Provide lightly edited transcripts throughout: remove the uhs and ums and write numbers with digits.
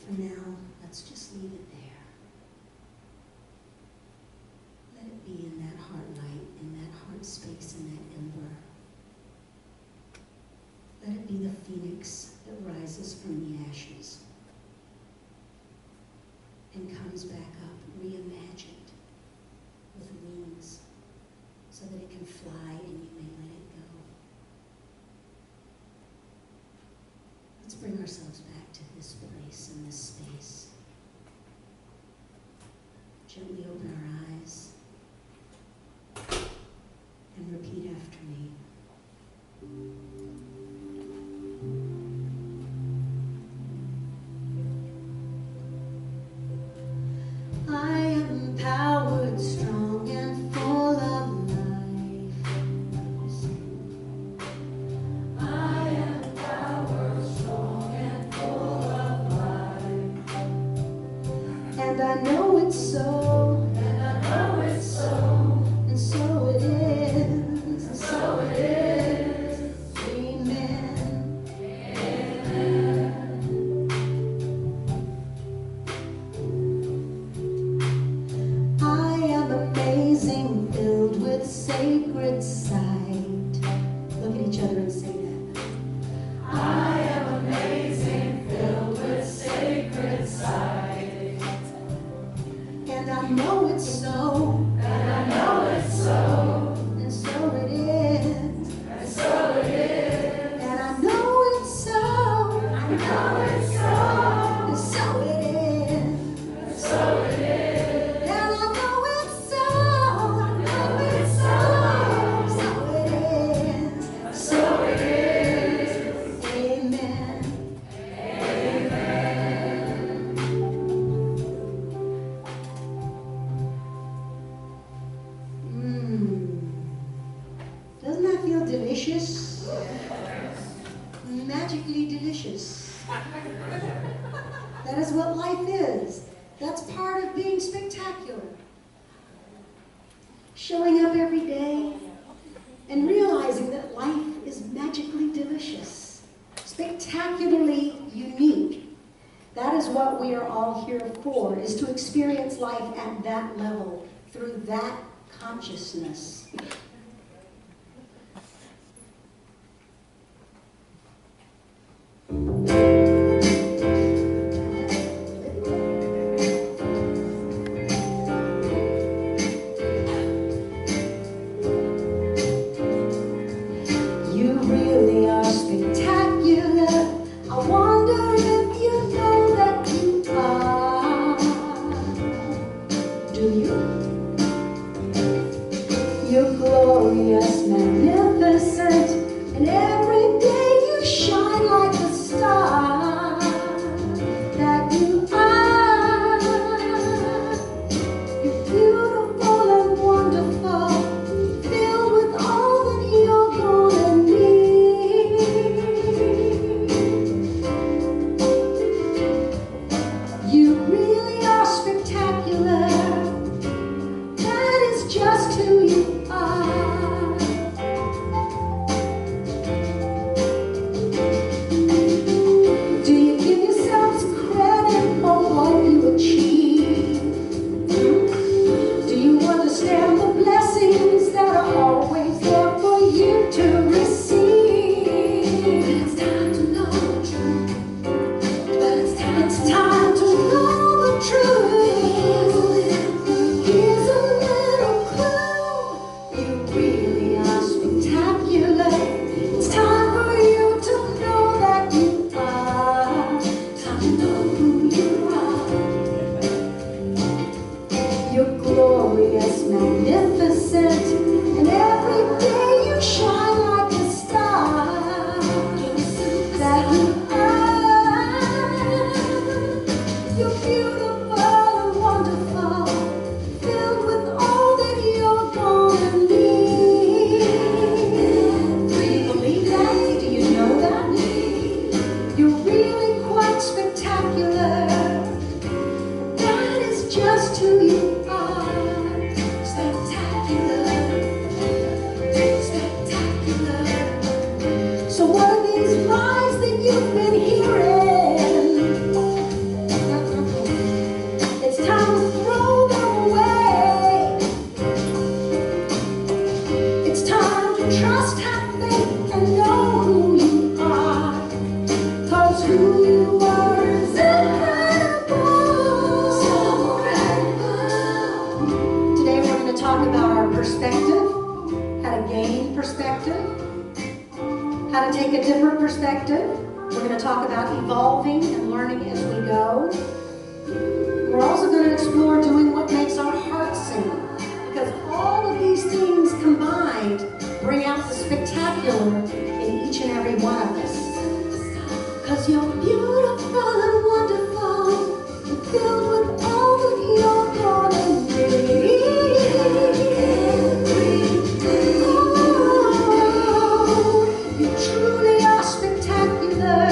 For now, let's just leave it there. Let it be in that heart light, in that heart space, in that ember. Let it be the phoenix that rises from the ashes and comes back up, reimagined with wings, so that it can fly and you may let it go. Let's bring ourselves back to this place and this space. Gently open our eyes and repeat after me. I am empowered, strong, and full of life. I am empowered, strong, and full of life. And I know it's so. And I know it's so. And so it is. And so it is. Amen. Amen. I am amazing, filled with sacred sight. Look at each other and say that. I am amazing, filled with sacred sight. And I know it's so. And I know it's so. And so it is. And so it is. And I know it's so. I know it's so. And so it is. And so it is. And I know it's so. I know it's so. So it is. And so it is. Amen. Amen. Doesn't that feel delicious? Magically delicious. That is what life is. That's part of being spectacular. Showing up every day and realizing that life is magically delicious, spectacularly unique. That is what we are all here for, is to experience life at that level, through that consciousness. You really are spectacular. I wonder if you know that you are. Do you? Your glow who you are is incredible. So incredible. Today we're going to talk about our perspective, how to gain perspective, how to take a different perspective. We're going to talk about evolving and learning as we go. We're also going to explore doing what makes our hearts sing, because all of these things combined bring out the spectacular in each and every one of us. Because you're beautiful and wonderful and filled with all that you're gonna be. Oh, you truly are spectacular.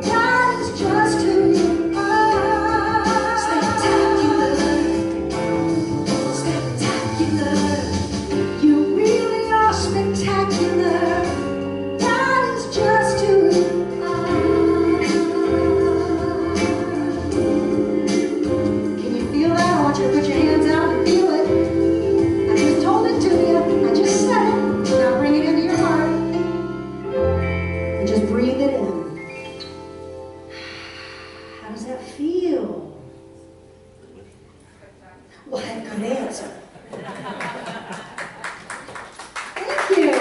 That is just who you are. Spectacular. Spectacular. You really are spectacular. That is just who you are. Can you feel that? I want you to put your hands out and feel it. I just told it to you. I just said it. Now bring it into your heart. And just breathe it in. How does that feel? What a good answer. Thank you.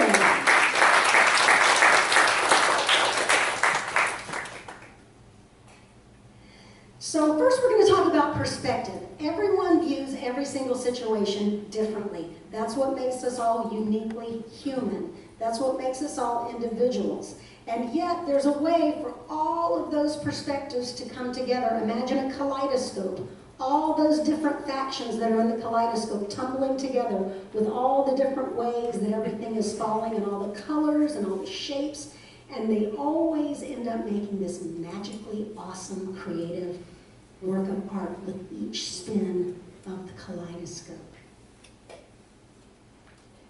So first we're going to talk about perspective. Everyone views every single situation differently. That's what makes us all uniquely human. That's what makes us all individuals. And yet there's a way for all of those perspectives to come together. Imagine a kaleidoscope. All those different factions that are in the kaleidoscope tumbling together with all the different ways that everything is falling and all the colors and all the shapes. And they always end up making this magically awesome, creative work of art with each spin of the kaleidoscope.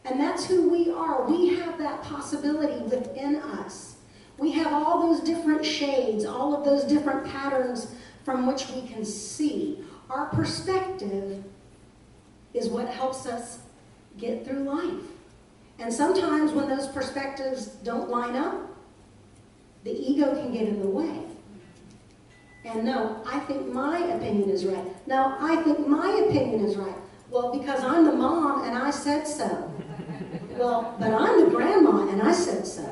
And that's who we are. We have that possibility within us. We have all those different shades, all of those different patterns from which we can see. Our perspective is what helps us get through life. And sometimes when those perspectives don't line up, the ego can get in the way. And no, I think my opinion is right. No, I think my opinion is right. Well, because I'm the mom and I said so. Well, but I'm the grandma and I said so.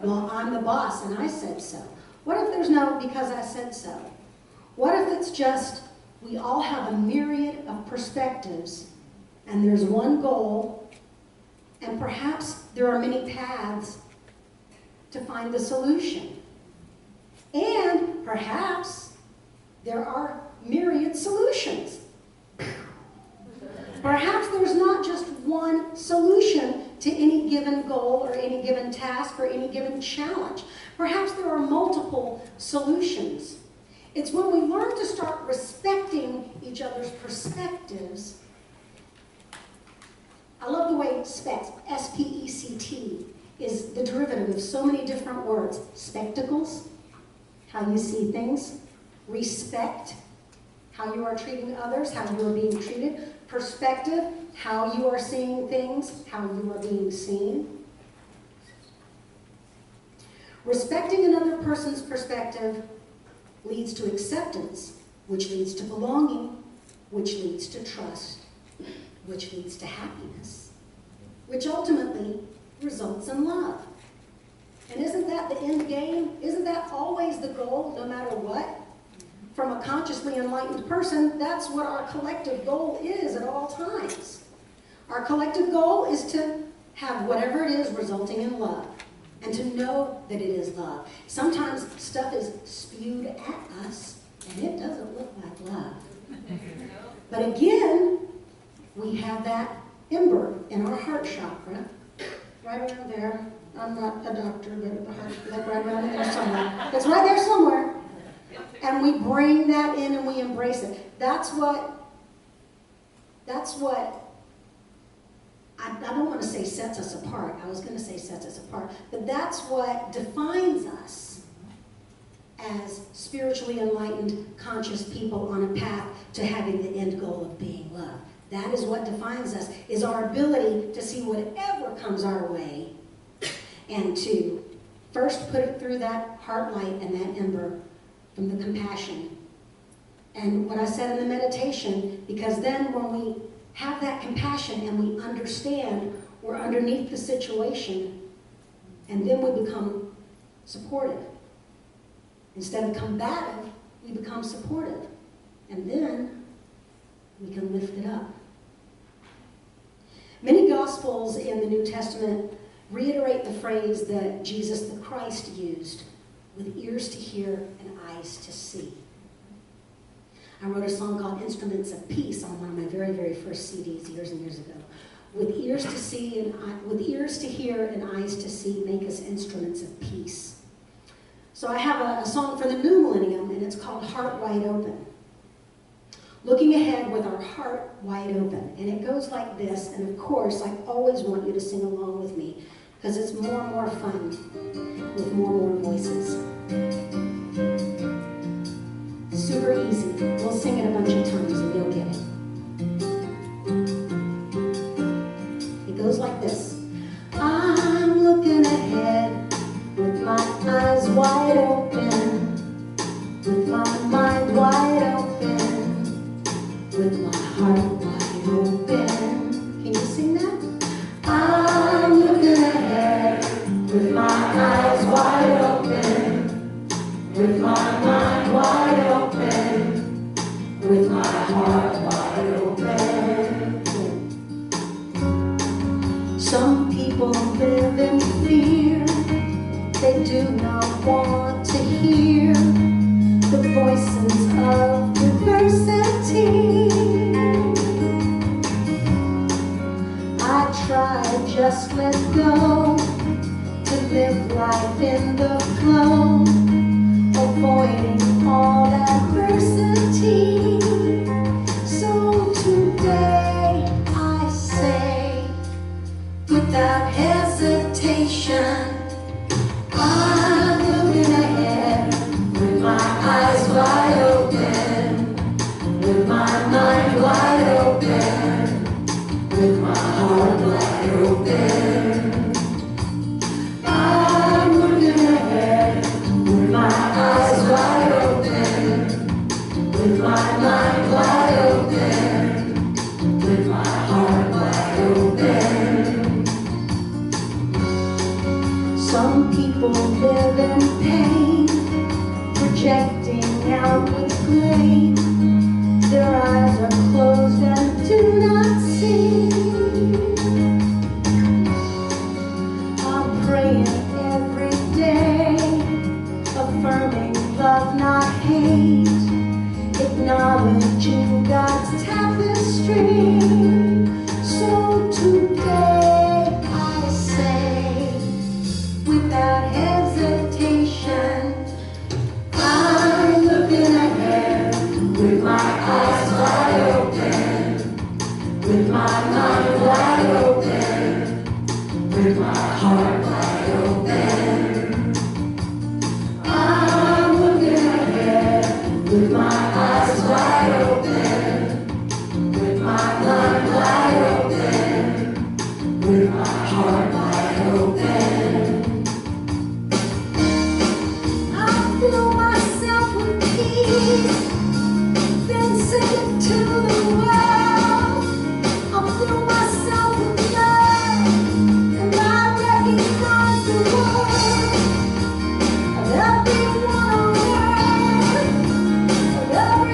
Well, I'm the boss and I said so. What if there's no because I said so? What if it's just we all have a myriad of perspectives and there's one goal and perhaps there are many paths to find the solution. And perhaps there are myriad solutions. Perhaps there's not just one solution to any given goal or any given task or any given challenge. Perhaps there are multiple solutions. It's when we learn to start respecting each other's perspectives. I love the way SPECT, S-P-E-C-T, is the derivative of so many different words. Spectacles, how you see things. Respect, how you are treating others, how you are being treated. Perspective, how you are seeing things, how you are being seen. Respecting another person's perspective leads to acceptance, which leads to belonging, which leads to trust, which leads to happiness, which ultimately results in love. And isn't that the end game? Isn't that always the goal, no matter what? From a consciously enlightened person, that's what our collective goal is at all times. Our collective goal is to have whatever it is resulting in love, and to know that it is love. Sometimes stuff is spewed at us, and it doesn't look like love. But again, we have that ember in our heart chakra, right around there. I'm not a doctor, but the heart, like right around there somewhere. It's right there somewhere. And we bring that in and we embrace it. That's what I don't want to say sets us apart. I was going to say sets us apart. But that's what defines us as spiritually enlightened, conscious people on a path to having the end goal of being love. That is what defines us, is our ability to see whatever comes our way and to First, put it through that heart light and that ember from the compassion. And what I said in the meditation, because then when we have that compassion and we understand we're underneath the situation, and then we become supportive. Instead of combative, we become supportive. And then we can lift it up. Many Gospels in the New Testament reiterate the phrase that Jesus the Christ used, with ears to hear and eyes to see. I wrote a song called Instruments of Peace on one of my very, very first CDs years and years ago. With ears to see and with ears to hear and eyes to see, make us instruments of peace. So I have a song for the new millennium, and it's called Heart Wide Open. Looking ahead with our heart wide open. And it goes like this, and of course, I always want you to sing along with me, because it's more and more fun with more and more voices. Super easy. We'll sing it a bunch of times and you'll get it. It goes like this. I'm looking ahead with my eyes wide open, with my mind wide open, with my heart wide open. Can you sing that? I'm looking ahead with my eyes wide open, with my mind wide open, with my heart wide open. Some people live in fear. They do not want to hear the voices of diversity. I try, just let go, to live life in the flow, avoiding all adversity. So today I say, without hesitation, I'm looking ahead with my eyes wide open, with my mind wide open, with my heart wide open. I'm looking ahead with my eyes wide open, with my mind wide open, with my heart wide open. Some people live in pain, projecting out with blame. Their eyes are closed and do not see. I'm praying every day, affirming love, not hate, acknowledging God's tapestry. So today I say, without hesitation, I'm looking ahead with my eyes wide open, with my mind wide open, with my heart wide open. I'm looking ahead with my eyes wide open, with my mind wide open, with my heart wide open. I fill myself with peace, then sing it to the world. I fill myself with love, and I recognize the world of everyone around, of every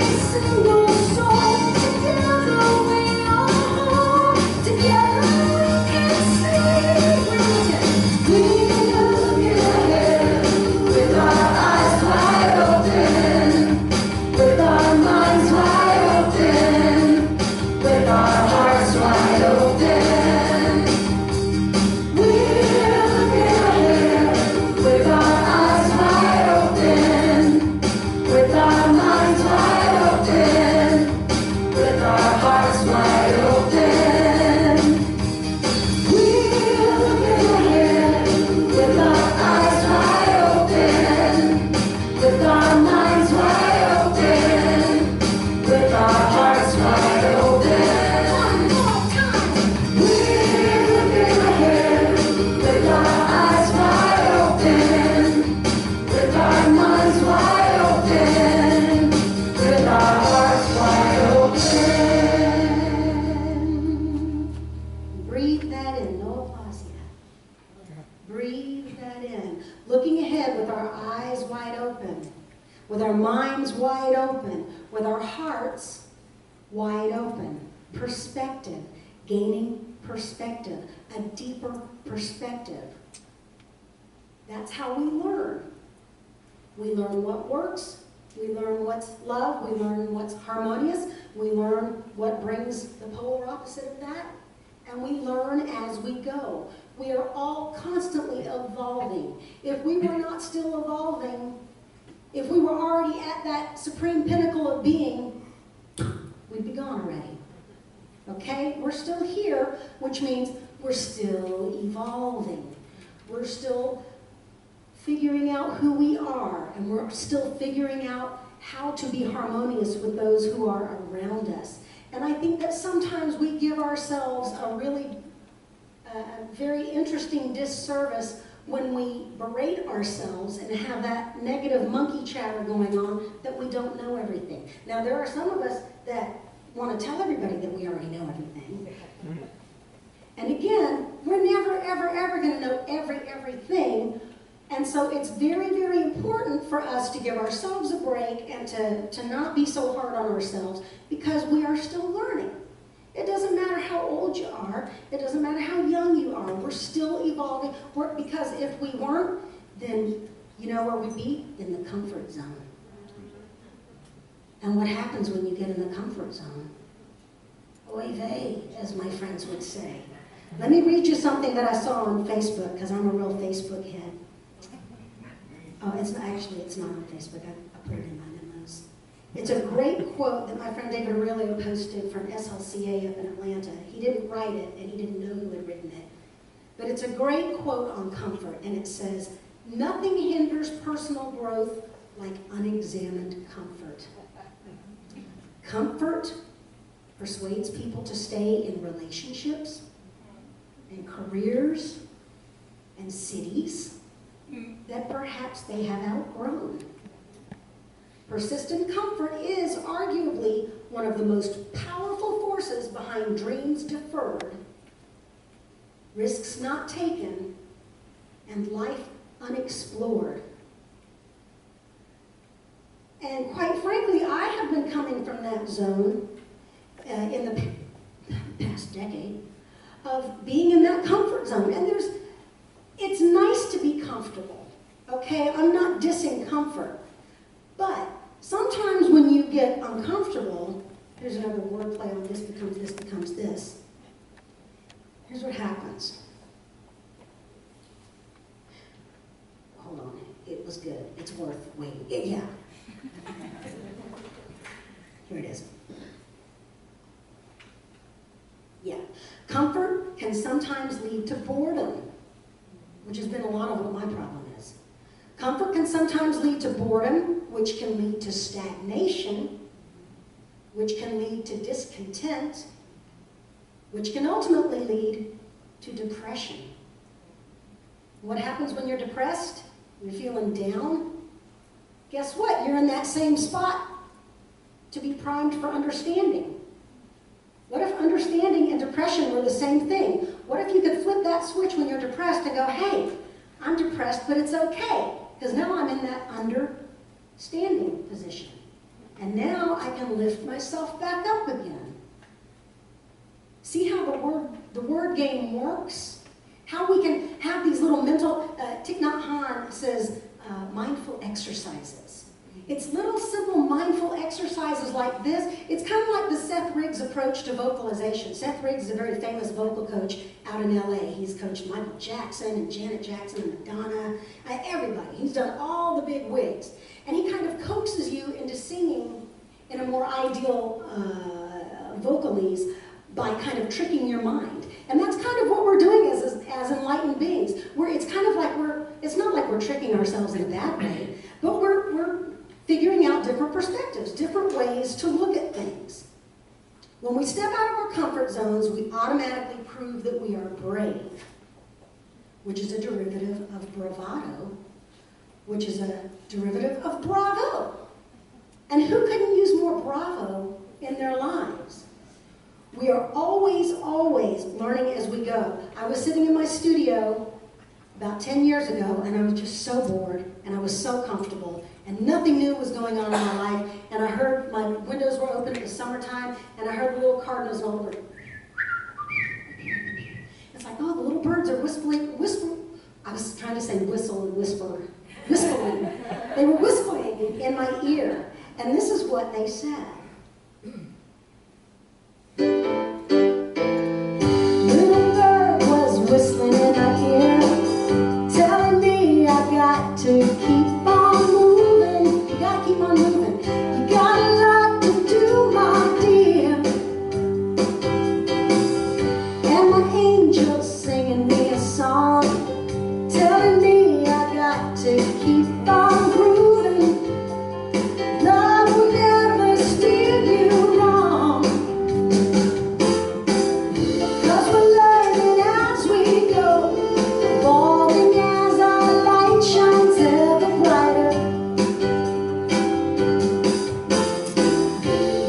with our minds wide open, with our hearts wide open. Perspective, gaining perspective, a deeper perspective. That's how we learn. We learn what works, we learn what's love, we learn what's harmonious, we learn what brings the polar opposite of that, and we learn as we go. We are all constantly evolving. If we were not still evolving, if we were already at that supreme pinnacle of being, we'd be gone already. Okay? We're still here, which means we're still evolving. We're still figuring out who we are, and we're still figuring out how to be harmonious with those who are around us. And I think that sometimes we give ourselves a really very interesting disservice when we berate ourselves and have that negative monkey chatter going on that we don't know everything. Now, there are some of us that want to tell everybody that we already know everything. And again, we're never, ever, ever going to know everything. And so it's very, very important for us to give ourselves a break and to not be so hard on ourselves, because we are still learning. It doesn't matter how old you are. It doesn't matter how young you are. We're still evolving. Because if we weren't, then you know where we'd be? In the comfort zone. And what happens when you get in the comfort zone? Oy vey, as my friends would say. Let me read you something that I saw on Facebook, because I'm a real Facebook head. Oh, it's not on Facebook. I put it in my memos. It's a great quote that my friend David Aurelio posted from SLCA up in Atlanta. He didn't write it, and he didn't know who had written it. But it's a great quote on comfort, and it says, "Nothing hinders personal growth like unexamined comfort." Comfort persuades people to stay in relationships, and careers, and cities that perhaps they have outgrown. Persistent comfort is arguably one of the most powerful forces behind dreams deferred, risks not taken, and life unexplored. And quite frankly, I have been coming from that zone in the past decade of being in that comfort zone. And it's nice to be comfortable, okay? I'm not dissing comfort. But sometimes when you get uncomfortable, here's another wordplay on this becomes this. Here's what happens. Hold on, it was good. It's worth waiting. Yeah. Here it is. Yeah. Comfort can sometimes lead to boredom, which has been a lot of what my problem is. Comfort can sometimes lead to boredom, which can lead to stagnation, which can lead to discontent, which can ultimately lead to depression. What happens when you're depressed? You're feeling down? Guess what? You're in that same spot to be primed for understanding. What if understanding and depression were the same thing? What if you could flip that switch when you're depressed and go, hey, I'm depressed, but it's okay, because now I'm in that understanding position. And now I can lift myself back up again. See how the word game works? How we can have these little mental, Thich Nhat Hanh says, mindful exercises. It's little simple mindful exercises like this. It's kind of like the Seth Riggs approach to vocalization. Seth Riggs is a very famous vocal coach out in LA. He's coached Michael Jackson and Janet Jackson and Madonna, everybody. He's done all the big wigs. And he kind of coaxes you into singing in a more ideal vocalese by kind of tricking your mind. And that's kind of what we're doing as enlightened beings. It's not like we're tricking ourselves in a bad way, but we're figuring out different perspectives, different ways to look at things. When we step out of our comfort zones, we automatically prove that we are brave, which is a derivative of bravado, which is a derivative of bravo. And who couldn't use more bravo in their lives? We are always, always learning as we go. I was sitting in my studio about 10 years ago, and I was just so bored, and I was so comfortable, and nothing new was going on in my life, and I heard my windows were open, it was summertime, and I heard the little cardinals all over. It's like, oh, the little birds are whistling. I was trying to say whistle and whisper. Whistling. They were whistling in my ear, and this is what they said. Little bird was whistling in my ear, telling me I got to keep on moving. You gotta keep on moving. You got a lot to do, my dear. And my angel's singing me a song, telling me I got to keep on grooving. Love will never steer you wrong, 'cause we're learning as we go, evolving as our light shines ever brighter.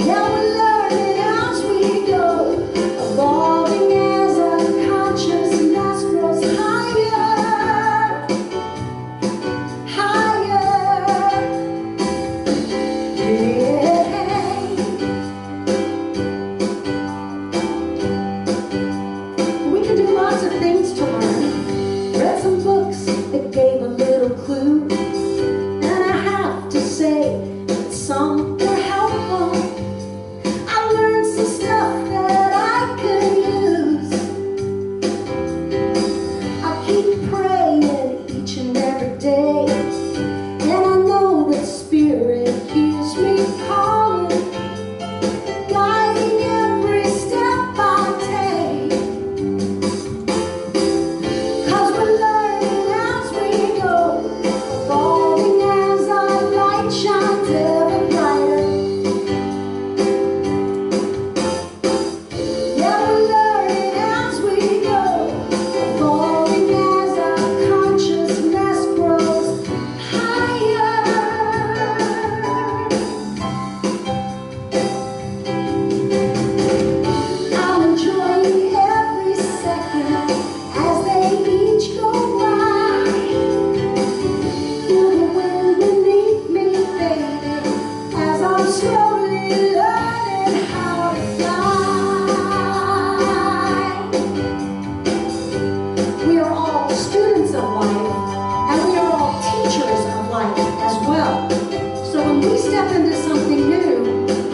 Yeah, we're learning as we go, evolving as our consciousness grows higher, higher. We can do lots of things to learn. Read some books that gave a little clue, and I have to say that some were helpful. I learned some stuff that I could use. I keep praying each and every day, and I know that Spirit hears me calling, guiding every step I take. 'Cause we're learning as we go, evolving as our light shines ever brighter. Yeah, we're learning as we go, evolving as our consciousness grows higher. I'm enjoying every second as they each go by. Feel the wind beneath me, baby, as I'm slowly learning how to fly. We are all students of life, and we are all teachers of life as well. So when we step into something new,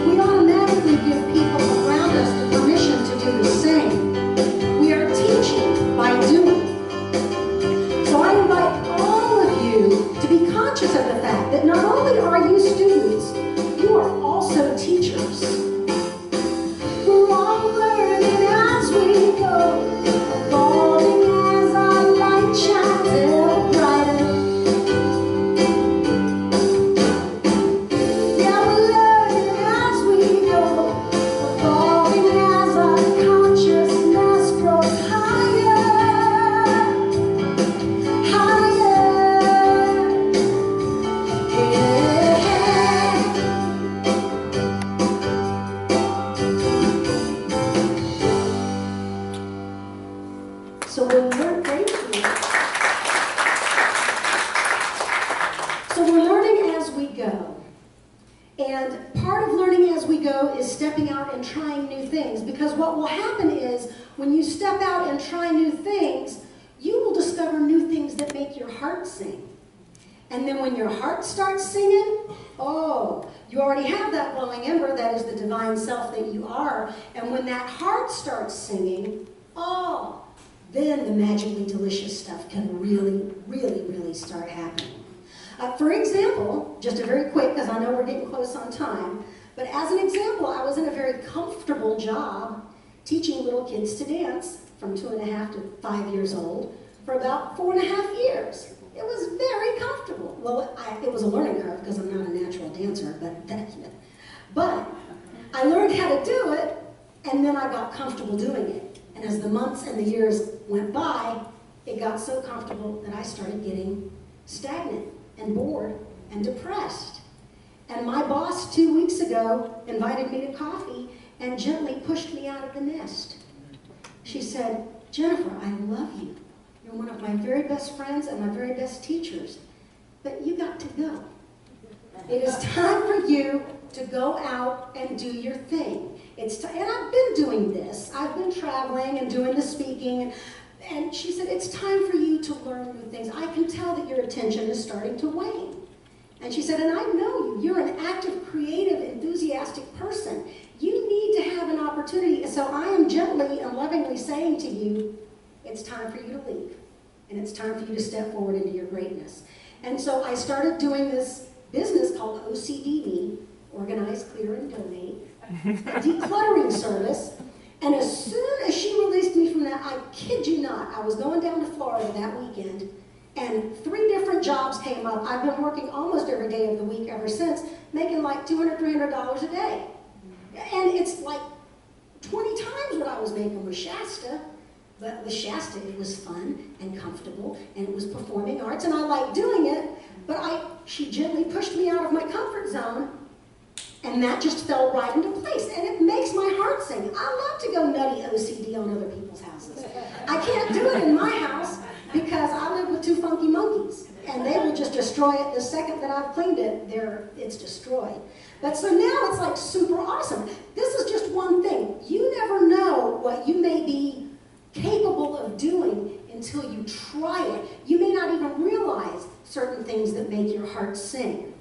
we automatically give people around us the permission to do the same. We are teaching by doing. So I invite all of you to be conscious of the fact that not only are you students, you are also teachers. We're all learning as we go, evolving as our light shines ever brighter. Yeah, we're learning as we go, evolving as our consciousness grows higher, higher. Yeah. So we're learning. So we're learning as we go. And part of learning as we go is stepping out and trying new things. Because what will happen is, when you step out and try new things, you will discover new things that make your heart sing. And then when your heart starts singing, oh, you already have that glowing ember that is the divine self that you are. And when that heart starts singing, oh, then the magically delicious stuff can really, really, really start happening. For example, just a very quick, because I know we're getting close on time, but as an example, I was in a very comfortable job teaching little kids to dance from 2.5 to 5 years old for about 4.5 years. It was very comfortable. Well, it was a learning curve because I'm not a natural dancer, but I learned how to do it, and then I got comfortable doing it. And as the months and the years went by, it got so comfortable that I started getting stagnant and bored and depressed. And my boss 2 weeks ago invited me to coffee and gently pushed me out of the nest. She said, "Jennifer, I love you. You're one of my very best friends and my very best teachers, but you got to go." It is time for you to go out and do your thing. And I've been doing this. I've been traveling and doing the speaking. And she said, it's time for you to learn new things. I can tell that your attention is starting to wane. And she said, and I know you. You're an active, creative, enthusiastic person. You need to have an opportunity. So I am gently and lovingly saying to you, it's time for you to leave. And it's time for you to step forward into your greatness. And so I started doing this business called OCDD, Organize, Clear, and Donate, a decluttering service. And as soon as she released me from that, I kid you not, I was going down to Florida that weekend, and 3 different jobs came up. I've been working almost every day of the week ever since, making like $200, $300 a day. And it's like 20 times what I was making with Shasta. But with Shasta, it was fun and comfortable, and it was performing arts, and I liked doing it. But she gently pushed me out of my comfort zone, and that just fell right into place. And it makes my heart sing. I love to go nutty OCD on other people's houses. I can't do it in my house because I live with 2 funky monkeys, and they will just destroy it the second that I've cleaned it. It's destroyed. But so now it's like super awesome. This is just one thing. You never know what you may be capable of doing until you try it. You may not even realize certain things that make your heart sing.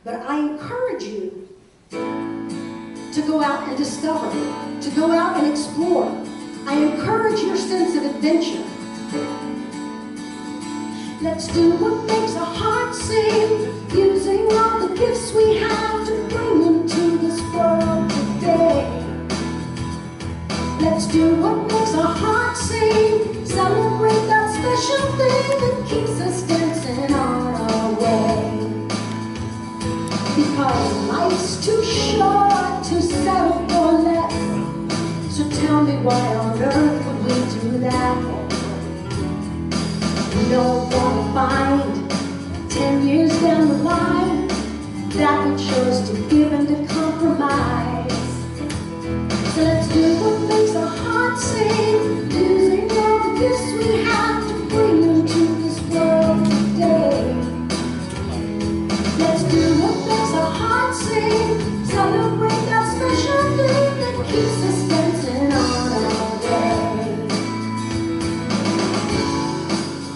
But I encourage you to go out and discover, to go out and explore. I encourage your sense of adventure. Let's do what makes our heart sing, using all the gifts we have to bring into this world today. Let's do what makes our heart sing, celebrate that special thing that keeps us dancing on our way. Because life's too short to settle for less, so tell me why on earth would we do that? We don't want to find 10 years down the line that we chose to give and to compromise. So let's do what makes our heart sing, using all the gifts we have to bring into this world today. Let's do what makes our heart sing, celebrate that special thing that keeps us dancing on our way.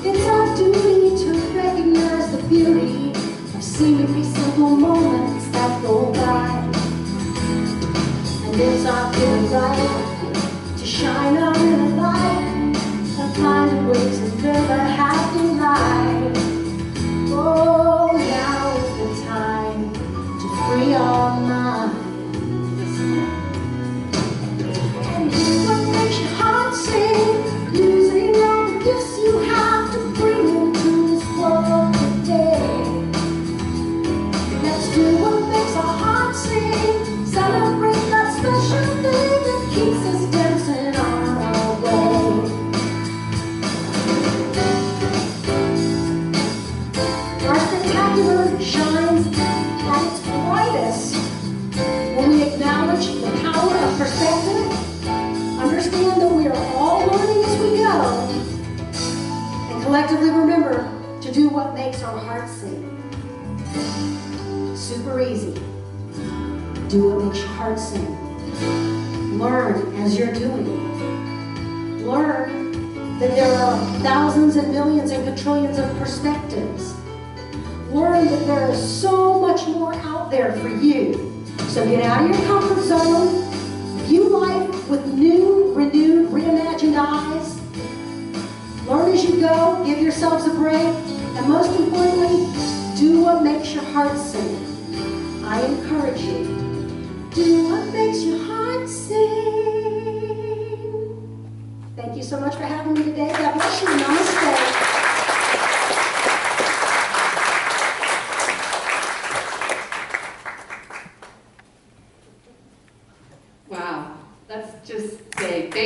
It's our duty to recognize the beauty of seemingly simple moments that go by. And it's our given right to shine out in the light and find a way to live a happy life. Oh, now is the time to free our minds. And do what makes your heart sing, using all the gifts you have to bring into this world today. Let's do what makes our heart sing, celebrate that special thing that keeps us dancing on our way. Our spectacular shines at its brightest when we acknowledge the power of perspective, understand that we are all learning as we go, and collectively remember to do what makes our hearts sing. Super easy. Do what makes your heart sing. Learn as you're doing it. Learn that there are thousands and millions and quadrillions of perspectives. Learn that there is so much more out there for you. So get out of your comfort zone, view life with new, renewed, reimagined eyes. Learn as you go, give yourselves a break, and most importantly, do what makes your heart sing. I encourage you. Do what makes your heart sing. Thank you so much for having me today. God bless you. Namaste. Wow. Let's just say thank you.